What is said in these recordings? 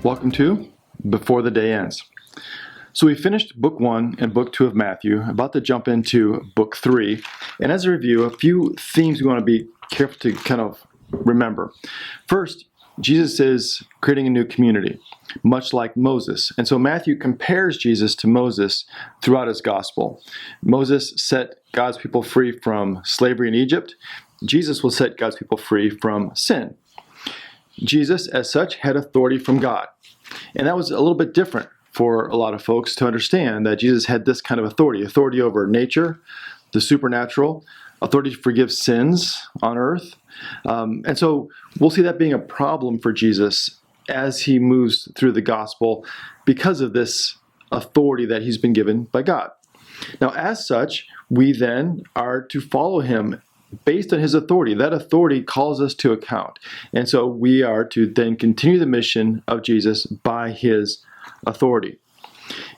Welcome to Before the Day Ends. So we finished book 1 and book 2 of Matthew, about to jump into book 3. And as a review, a few themes we want to be careful to kind of remember. First, Jesus is creating a new community, much like Moses. And so Matthew compares Jesus to Moses throughout his gospel. Moses set God's people free from slavery in Egypt. Jesus will set God's people free from sin. Jesus, as such, had authority from God. And that was a little bit different for a lot of folks to understand that Jesus had this kind of authority over nature, the supernatural, authority to forgive sins on earth. And so we'll see that being a problem for Jesus as he moves through the gospel because of this authority that he's been given by God. Now, as such, we then are to follow him based on his authority. That authority calls us to account. And so we are to then continue the mission of Jesus by his authority.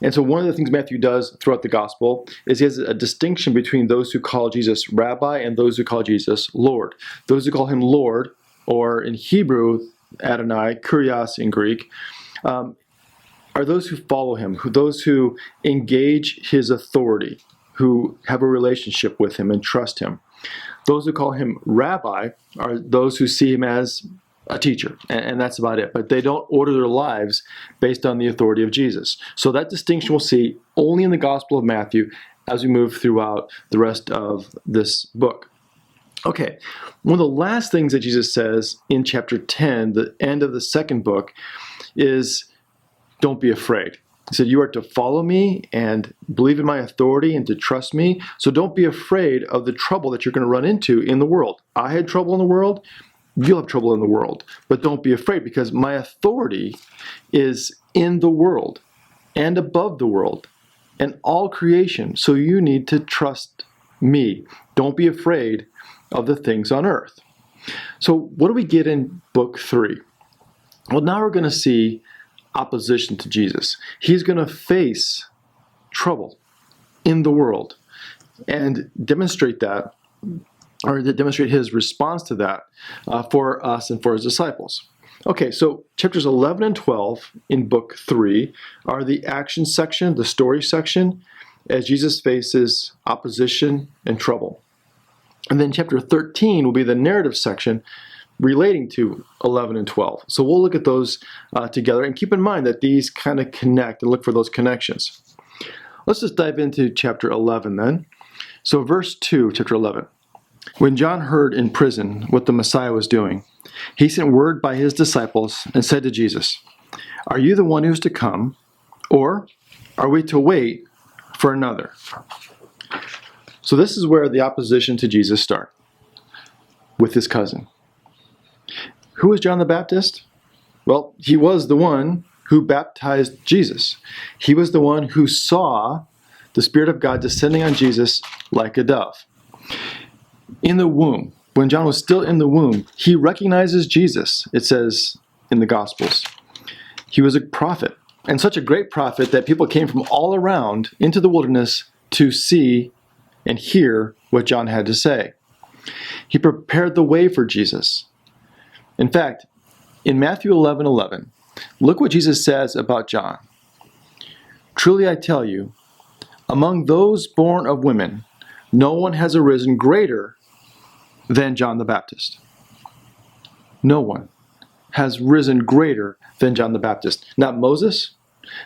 And so one of the things Matthew does throughout the gospel is he has a distinction between those who call Jesus Rabbi and those who call Jesus Lord. Those who call him Lord, or in Hebrew, Adonai, Kurios in Greek, are those who follow him, those who engage his authority, who have a relationship with him and trust him. Those who call him Rabbi are those who see him as a teacher, and that's about it. But they don't order their lives based on the authority of Jesus. So that distinction we'll see only in the Gospel of Matthew as we move throughout the rest of this book. Okay, one of the last things that Jesus says in chapter 10, the end of the second book, is don't be afraid. He said, you are to follow me and believe in my authority and to trust me. So don't be afraid of the trouble that you're going to run into in the world. I had trouble in the world. You'll have trouble in the world. But don't be afraid because my authority is in the world and above the world and all creation. So you need to trust me. Don't be afraid of the things on earth. So what do we get in book 3? Well, now we're going to see opposition to Jesus. He's going to face trouble in the world and demonstrate that, or to demonstrate his response to that for us and for his disciples. Okay, so chapters 11 and 12 in book 3 are the action section, the story section, as Jesus faces opposition and trouble. And then chapter 13 will be the narrative section relating to 11 and 12. So we'll look at those together and keep in mind that these kind of connect and look for those connections. Let's just dive into chapter 11 then. So verse 2, chapter 11. When John heard in prison what the Messiah was doing, he sent word by his disciples and said to Jesus, "Are you the one who is to come, or are we to wait for another?" So this is where the opposition to Jesus starts, with his cousin. Who was John the Baptist? Well, he was the one who baptized Jesus. He was the one who saw the Spirit of God descending on Jesus like a dove. In the womb, when John was still in the womb, he recognizes Jesus, it says in the Gospels. He was a prophet, and such a great prophet that people came from all around into the wilderness to see and hear what John had to say. He prepared the way for Jesus. In fact, in Matthew 11:11, look what Jesus says about John. "Truly I tell you, among those born of women, no one has arisen greater than John the Baptist." No one has risen greater than John the Baptist. Not Moses,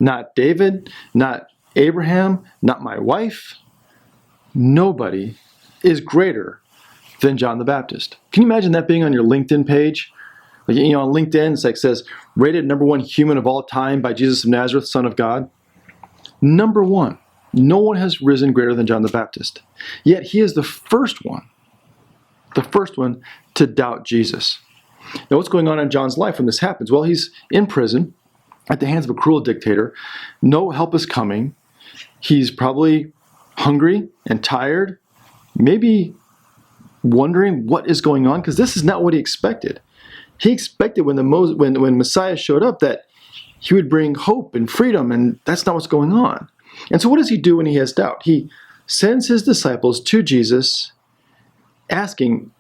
not David, not Abraham, not my wife. Nobody is greater than John the Baptist. Can you imagine that being on your LinkedIn page? Like, on LinkedIn, it's like says, rated number 1 human of all time by Jesus of Nazareth, Son of God. Number 1. No one has risen greater than John the Baptist. Yet he is the first one to doubt Jesus. Now, what's going on in John's life when this happens? Well, he's in prison at the hands of a cruel dictator. No help is coming. He's probably hungry and tired, maybe wondering what is going on, because this is not what he expected. He expected when Messiah showed up that he would bring hope and freedom, and that's not what's going on. And so what does he do when he has doubt? He sends his disciples to Jesus asking,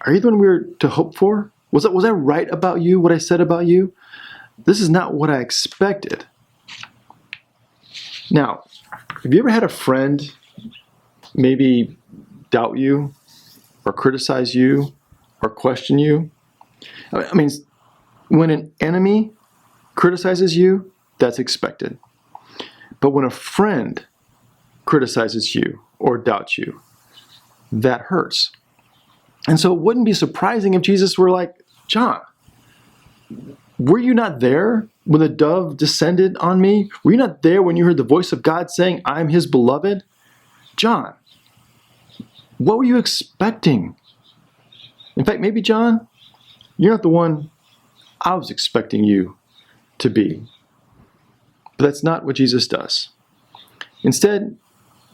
"Are you the one we were to hope for? Was I right about you, what I said about you? This is not what I expected. Now, have you ever had a friend maybe doubt you or criticize you or question you? I mean, when an enemy criticizes you, that's expected. But when a friend criticizes you or doubts you, that hurts. And so it wouldn't be surprising if Jesus were like, John, were you not there when the dove descended on me? Were you not there when you heard the voice of God saying, I'm his beloved? John, what were you expecting? In fact, maybe, John, you're not the one I was expecting you to be. But that's not what Jesus does. Instead,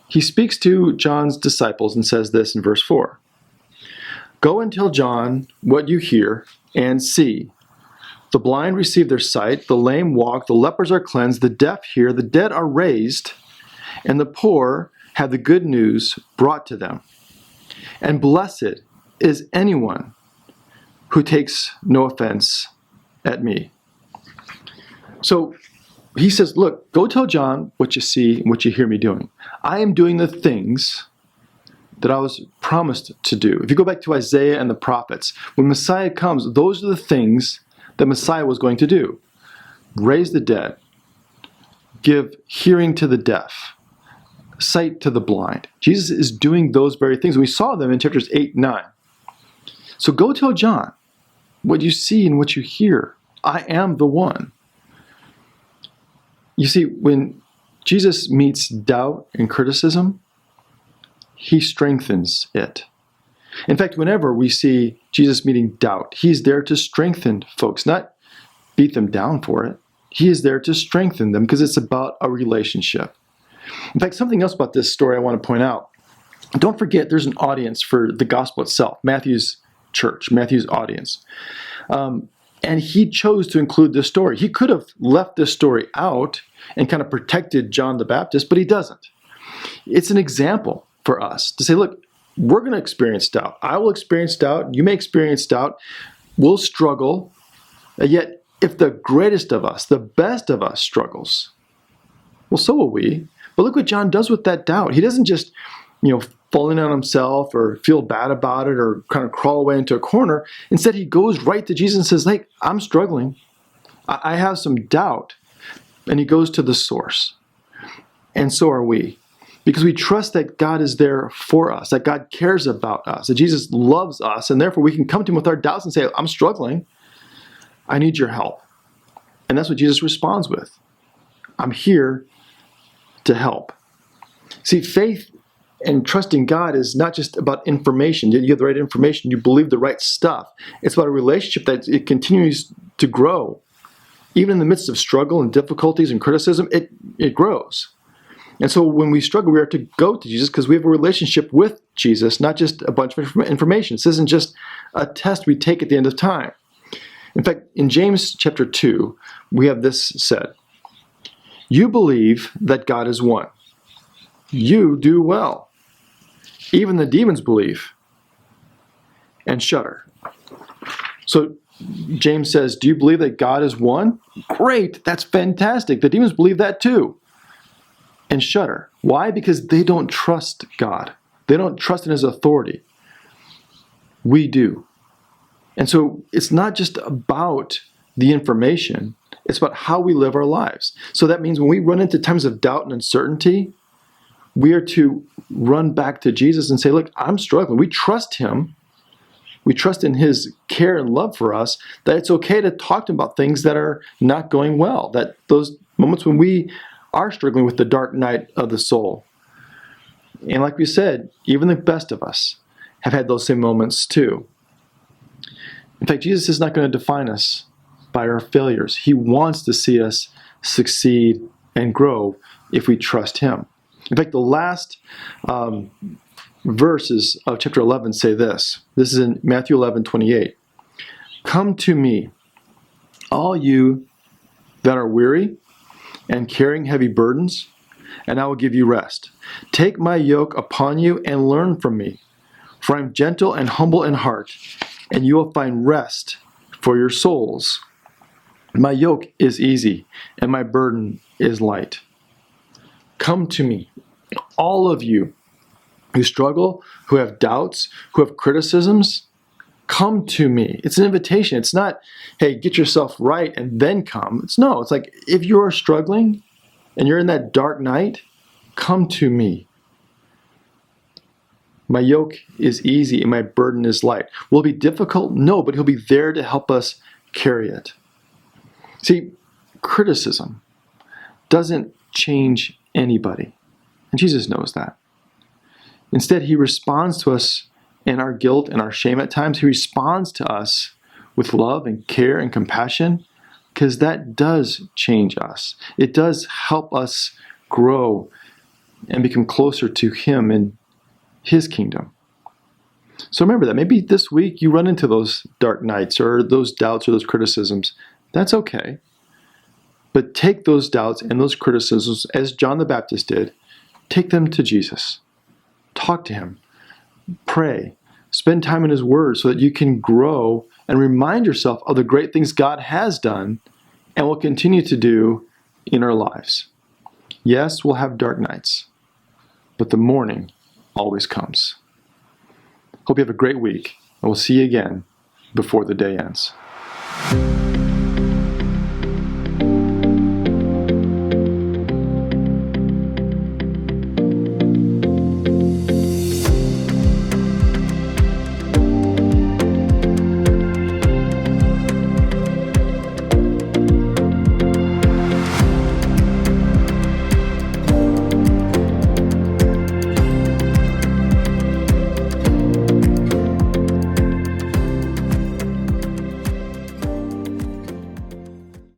he speaks to John's disciples and says this in verse 4. Go and tell John what you hear and see. The blind receive their sight, the lame walk, the lepers are cleansed, the deaf hear, the dead are raised, and the poor have the good news brought to them. And blessed is anyone who takes no offense at me. So he says, look, go tell John what you see and what you hear me doing. I am doing the things that I was promised to do. If you go back to Isaiah and the prophets, when Messiah comes, those are the things that Messiah was going to do. Raise the dead, give hearing to the deaf, sight to the blind. Jesus is doing those very things. We saw them in chapters 8 and 9. So go tell John what you see and what you hear. I am the one. You see, when Jesus meets doubt and criticism, he strengthens it. In fact, whenever we see Jesus meeting doubt, he's there to strengthen folks, not beat them down for it. He is there to strengthen them because it's about a relationship. In fact, something else about this story I want to point out. Don't forget there's an audience for the gospel itself, Matthew's church, Matthew's audience. And he chose to include this story. He could have left this story out and kind of protected John the Baptist, but he doesn't. It's an example for us to say, look, we're going to experience doubt. I will experience doubt. You may experience doubt. We'll struggle. Yet, if the greatest of us, the best of us struggles, well, so will we. But look what John does with that doubt. He doesn't just, fall in on himself or feel bad about it or kind of crawl away into a corner. Instead, he goes right to Jesus and says, hey, I'm struggling. I have some doubt. And he goes to the source. And so are we. Because we trust that God is there for us, that God cares about us, that Jesus loves us, and therefore we can come to him with our doubts and say, I'm struggling. I need your help. And that's what Jesus responds with. I'm here to help. See, faith and trusting God is not just about information. You have the right information. You believe the right stuff. It's about a relationship that it continues to grow. Even in the midst of struggle and difficulties and criticism, it grows. And so when we struggle, we are to go to Jesus because we have a relationship with Jesus, not just a bunch of information. This isn't just a test we take at the end of time. In fact, in James chapter 2, we have this said, you believe that God is one. You do well. Even the demons believe and shudder. So James says, do you believe that God is one? Great, that's fantastic. The demons believe that too. And shudder. Why? Because they don't trust God. They don't trust in his authority. We do. And so it's not just about the information. It's about how we live our lives. So that means when we run into times of doubt and uncertainty, we are to run back to Jesus and say, look, I'm struggling. We trust him. We trust in his care and love for us, that it's okay to talk to him about things that are not going well, that those moments when we are struggling with the dark night of the soul. And like we said, even the best of us have had those same moments too. In fact, Jesus is not going to define us by our failures. He wants to see us succeed and grow if we trust him. In fact, the last verses of chapter 11 say this. This is in Matthew 11:28. Come to me, all you that are weary and carrying heavy burdens, and I will give you rest. Take my yoke upon you and learn from me, for I am gentle and humble in heart, and you will find rest for your souls. My yoke is easy and my burden is light. Come to me, all of you who struggle, who have doubts, who have criticisms. Come to me. It's an invitation. It's not, hey, get yourself right and then come. It's like if you're struggling and you're in that dark night, come to me. My yoke is easy and my burden is light. Will it be difficult? No, but he'll be there to help us carry it. See, criticism doesn't change anybody, and Jesus knows that. Instead, he responds to us in our guilt and our shame at times. He responds to us with love and care and compassion, because that does change us. It does help us grow and become closer to him and his kingdom. So remember that. Maybe this week you run into those dark nights or those doubts or those criticisms. That's okay. But take those doubts and those criticisms, as John the Baptist did, take them to Jesus. Talk to him. Pray. Spend time in his word so that you can grow and remind yourself of the great things God has done and will continue to do in our lives. Yes, we'll have dark nights, but the morning always comes. Hope you have a great week, and we'll see you again before the day ends.